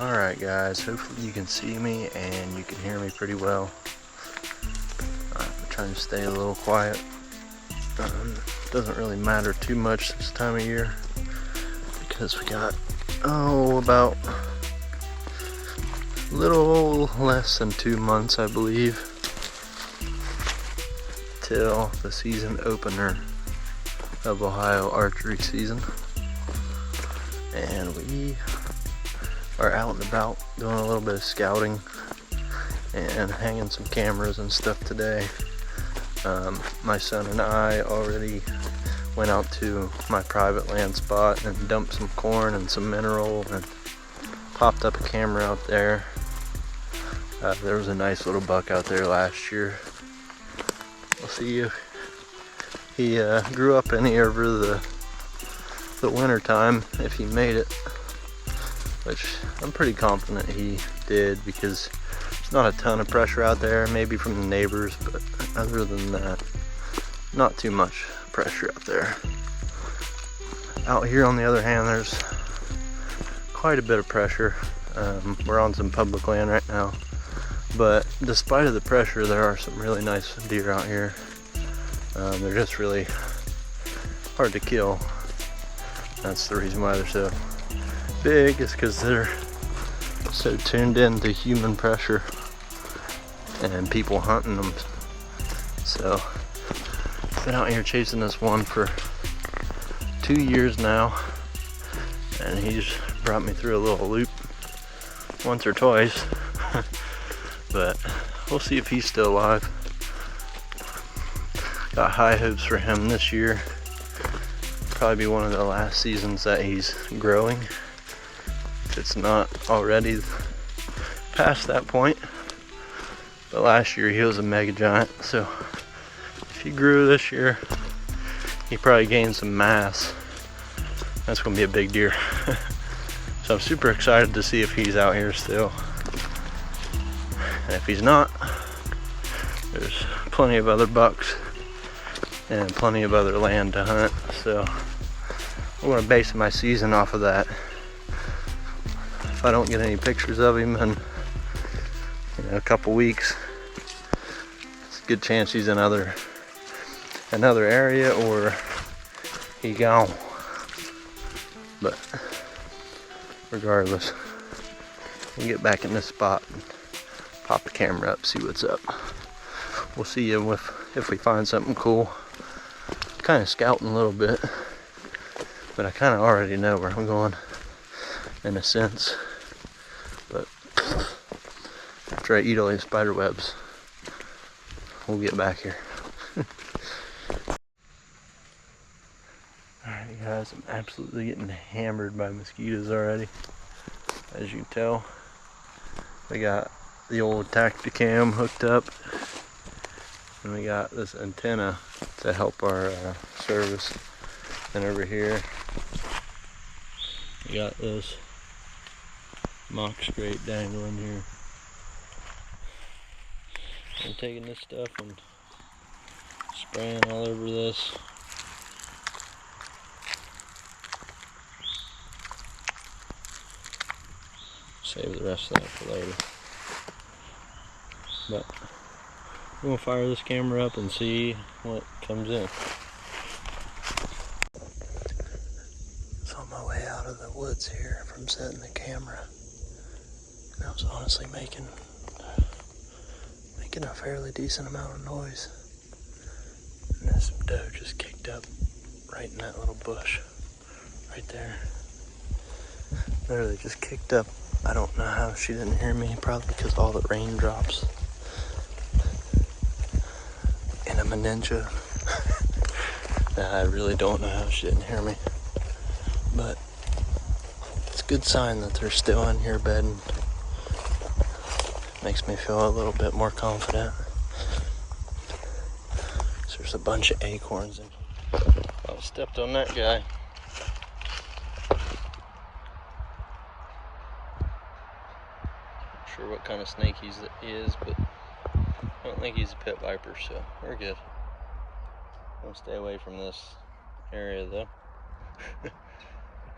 Alright guys, hopefully you can see me and you can hear me pretty well. I'm trying to stay a little quiet. Doesn't really matter too much this time of year because we got, about a little less than 2 months, I believe, till the season opener of Ohio archery season. And we are out and about doing a little bit of scouting and hanging some cameras and stuff today. My son and I already went out to my private land spot and dumped some corn and some mineral and popped up a camera out there. There was a nice little buck out there last year. We'll see if he grew up any over the winter time, if he made it, which I'm pretty confident he did because there's not a ton of pressure out there, maybe from the neighbors, but other than that, not too much pressure out there. Out here on the other hand, there's quite a bit of pressure. We're on some public land right now, but despite of the pressure, there are some really nice deer out here. They're just really hard to kill. That's the reason why they're so big, is because they're so tuned in to human pressure and people hunting them. So I've been out here chasing this one for 2 years now, and he's brought me through a little loop once or twice. But we'll see if he's still alive. Got high hopes for him this year. Probably be one of the last seasons that he's growing, if it's not already past that point. But last year he was a mega giant, so if he grew this year, he probably gained some mass. That's gonna be a big deer. So I'm super excited to see if he's out here still. And if he's not, there's plenty of other bucks and plenty of other land to hunt. So I'm gonna base my season off of that. If I don't get any pictures of him in a couple weeks, it's a good chance he's in another area or he gone. But regardless, we'll get back in this spot and pop the camera up, see what's up. We'll see you if we find something cool. Kind of scouting a little bit, but I kind of already know where I'm going in a sense. But after I eat all these spider webs, we'll get back here. Alright guys, I'm absolutely getting hammered by mosquitoes already. As you can tell, we got the old Tacticam hooked up, and we got this antenna to help our service. And over here, we got this mock straight dangling here. I'm taking this stuff and spraying all over this. Save the rest of that for later. But I'm gonna fire this camera up and see what comes in. It's on my way out of the woods here from setting the camera, and I was honestly making a fairly decent amount of noise. And this doe just kicked up right in that little bush right there. Literally just kicked up. I don't know how she didn't hear me, probably because all the raindrops. And I'm a ninja. I really don't know how she didn't hear me. But it's a good sign that they're still in here bedding. Makes me feel a little bit more confident. So there's a bunch of acorns in. I stepped on that guy. Not sure what kind of snake he is, but I don't think he's a pit viper, so we're good. I'll stay away from this area though.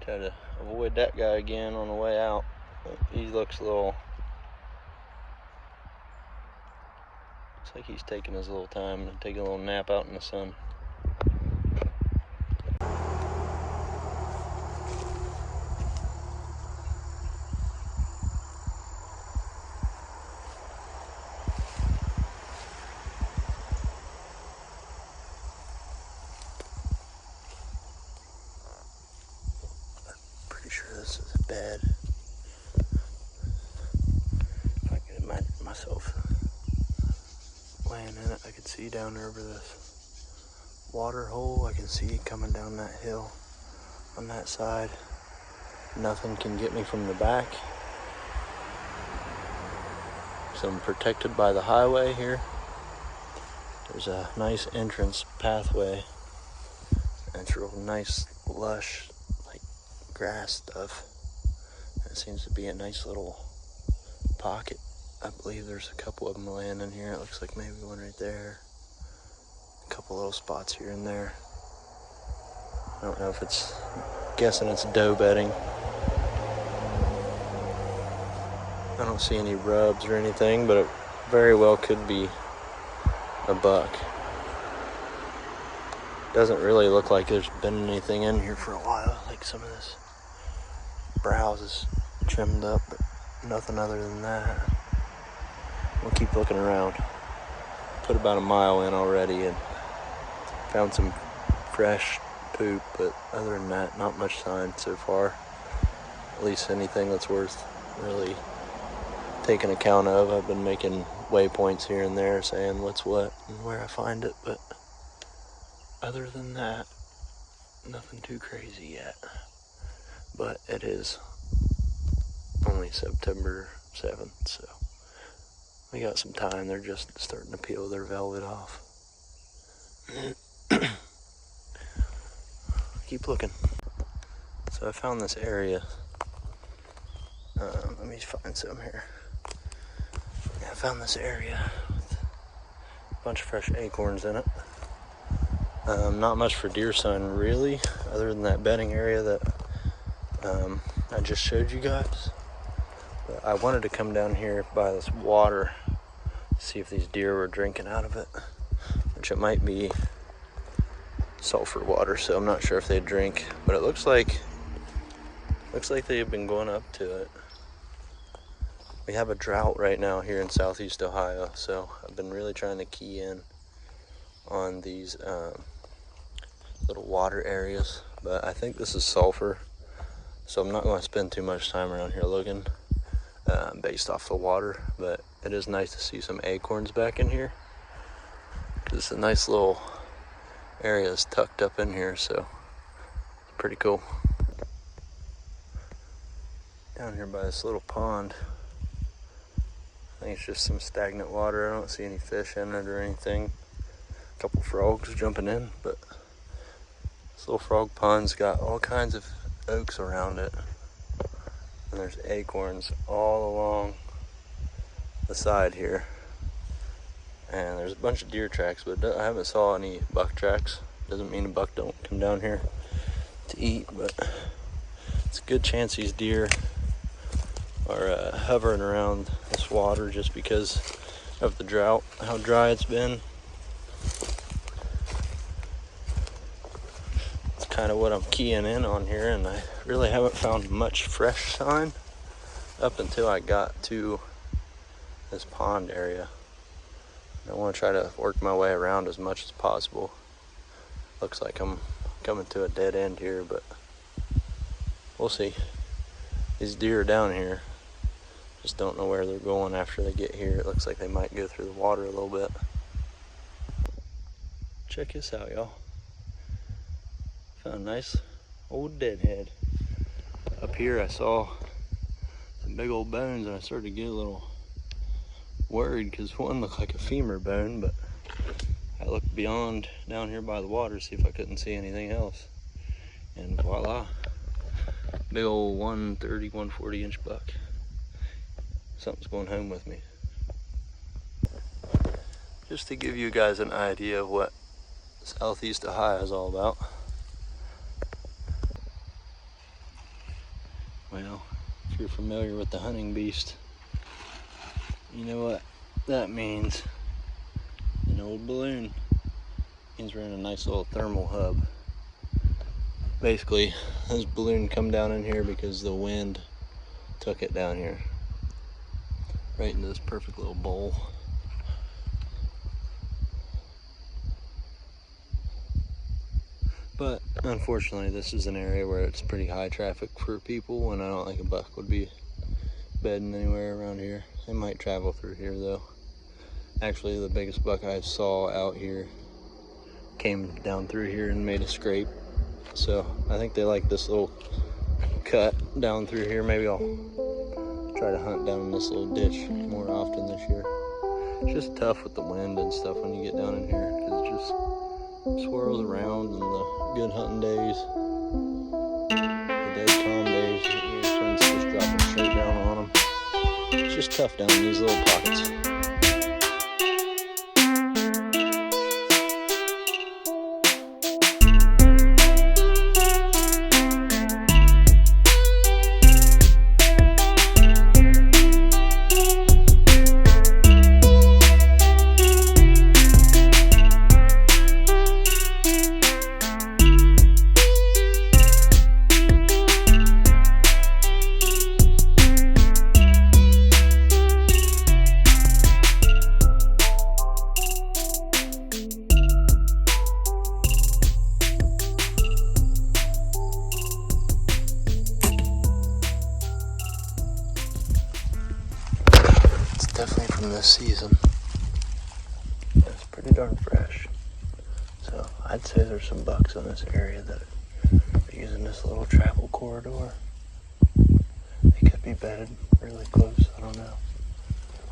Try to avoid that guy again on the way out. He looks a little, looks like he's taking his little time and taking a little nap out in the sun. Pretty sure this is a bed. If I can imagine myself laying in it, I could see down over this water hole. I can see it coming down that hill on that side. Nothing can get me from the back. So I'm protected by the highway here. There's a nice entrance pathway. And it's real nice, lush, like grass stuff. It seems to be a nice little pocket. I believe there's a couple of them laying in here. It looks like maybe one right there. A couple little spots here and there. I don't know if it's, guessing it's doe bedding. I don't see any rubs or anything, but it very well could be a buck. Doesn't really look like there's been anything in here for a while. Like some of this browse is trimmed up, but nothing other than that. We'll keep looking around. Put about a mile in already and found some fresh poop, but other than that, not much sign so far. At least anything that's worth really taking account of. I've been making waypoints here and there saying what's what and where I find it, but other than that, nothing too crazy yet. But it is only September 7th, so we got some time. They're just starting to peel their velvet off. Keep looking. So I found this area. Let me find some here. Yeah, I found this area with a bunch of fresh acorns in it. Not much for deer sign really, other than that bedding area that I just showed you guys. But I wanted to come down here by this water, see if these deer were drinking out of it, which it might be sulfur water, so I'm not sure if they drink, but it looks like they've been going up to it. We have a drought right now here in southeast Ohio, so I've been really trying to key in on these little water areas, but I think this is sulfur, so I'm not going to spend too much time around here looking based off the water. But it is nice to see some acorns back in here, because it's a nice little area that's tucked up in here, so it's pretty cool. Down here by this little pond, I think it's just some stagnant water. I don't see any fish in it or anything. A couple frogs jumping in, but this little frog pond's got all kinds of oaks around it. And there's acorns all along the side here. And there's a bunch of deer tracks, but I haven't saw any buck tracks. Doesn't mean a buck don't come down here to eat, but it's a good chance these deer are hovering around this water just because of the drought, how dry it's been. It's kind of what I'm keying in on here, and I really haven't found much fresh sign up until I got to this pond area. I want to try to work my way around as much as possible. Looks like I'm coming to a dead end here, but we'll see. These deer are down here. Just don't know where they're going after they get here. It looks like they might go through the water a little bit. Check this out, y'all. Found a nice old deadhead. Up here I saw some big old bones, and I started to get a little worried because one looked like a femur bone, but I looked beyond down here by the water to see if I couldn't see anything else. And voila, big old 130, 140 inch buck. Something's going home with me. Just to give you guys an idea of what southeast Ohio is all about. Well, if you're familiar with the hunting beast, you know what that means. An old balloon means we're in a nice little thermal hub. Basically, this balloon come down in here because the wind took it down here, right into this perfect little bowl. But unfortunately, this is an area where it's pretty high traffic for people, and I don't think a buck would be bedding anywhere around here. They might travel through here though. Actually, the biggest buck I saw out here came down through here and made a scrape. So I think they like this little cut down through here. Maybe I'll try to hunt down in this little ditch more often this year. It's just tough with the wind and stuff when you get down in here, because it just swirls around in the good hunting days. The dead calm days, your sun's just dropping straight down on them. It's just tough down in these little pockets. Definitely from this season. It's pretty darn fresh. So I'd say there's some bucks in this area that are using this little travel corridor. They could be bedded really close, I don't know.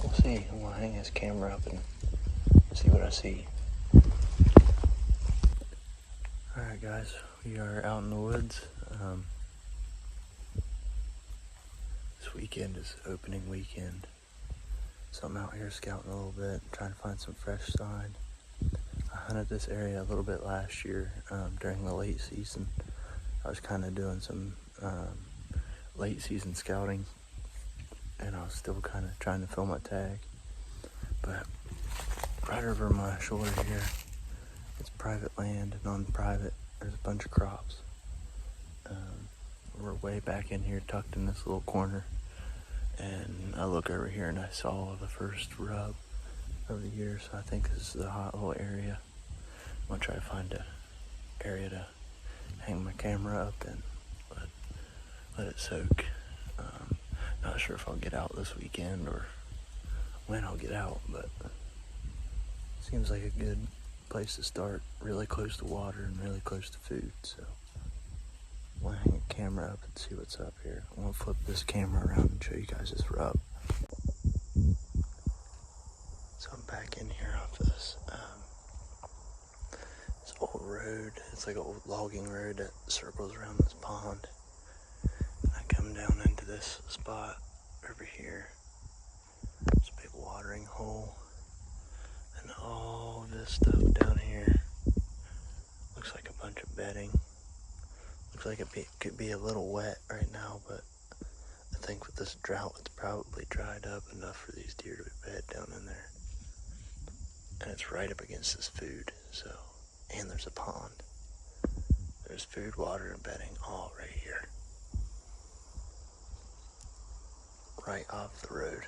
We'll see. I'm gonna hang this camera up and see what I see. Alright guys, we are out in the woods. This weekend is opening weekend. So I'm out here scouting a little bit, trying to find some fresh sign. I hunted this area a little bit last year during the late season. I was kind of doing some late season scouting, and I was still kind of trying to fill my tag. But right over my shoulder here, it's private land, and on private there's a bunch of crops. We're way back in here, tucked in this little corner. And I look over here and I saw the first rub of the year, so I think this is a hot little area. I'm gonna try to find an area to hang my camera up and let it soak. Not sure if I'll get out this weekend or when I'll get out, but seems like a good place to start. Really close to water and really close to food, so I'm gonna hang a camera up and see what's up here. I'm gonna flip this camera around and show you guys this rub. So I'm back in here off this old road. It's like an old logging road that circles around this pond. I come down into this spot over here. It's a big watering hole. And all this stuff down here looks like a bunch of bedding. Looks like it could be a little wet right now, but I think with this drought it's probably dried up enough for these deer to bed down in there. And it's right up against this food, so, and there's a pond. There's food, water, and bedding all right here. Right off the road.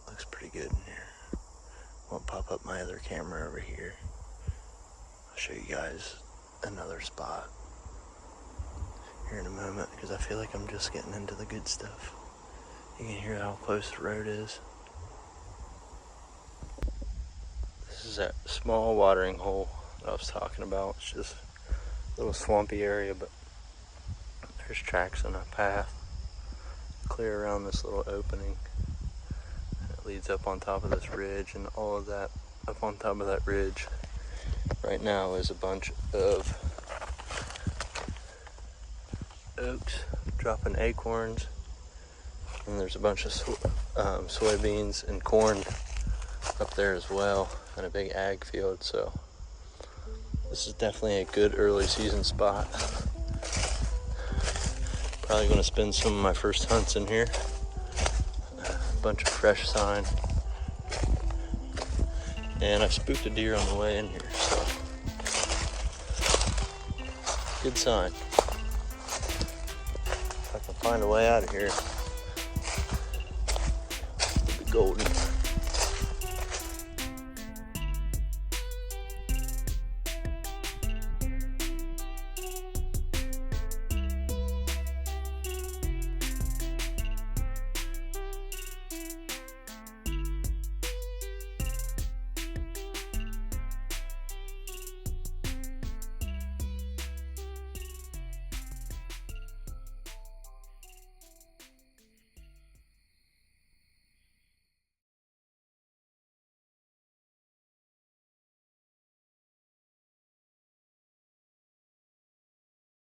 Looks pretty good in here. I'll pop up my other camera over here. I'll show you guys another spot here in a moment, because I feel like I'm just getting into the good stuff. You can hear how close the road is. This is that small watering hole that I was talking about. It's just a little swampy area, but there's tracks in a path clear around this little opening. And it leads up on top of this ridge, and all of that up on top of that ridge right now is a bunch of oaks dropping acorns, and there's a bunch of soybeans and corn up there as well, and a big ag field. So this is definitely a good early season spot. Probably going to spend some of my first hunts in here. A bunch of fresh sign. And I spooked a deer on the way in here, so good sign. If I can find a way out of here, it'll be golden.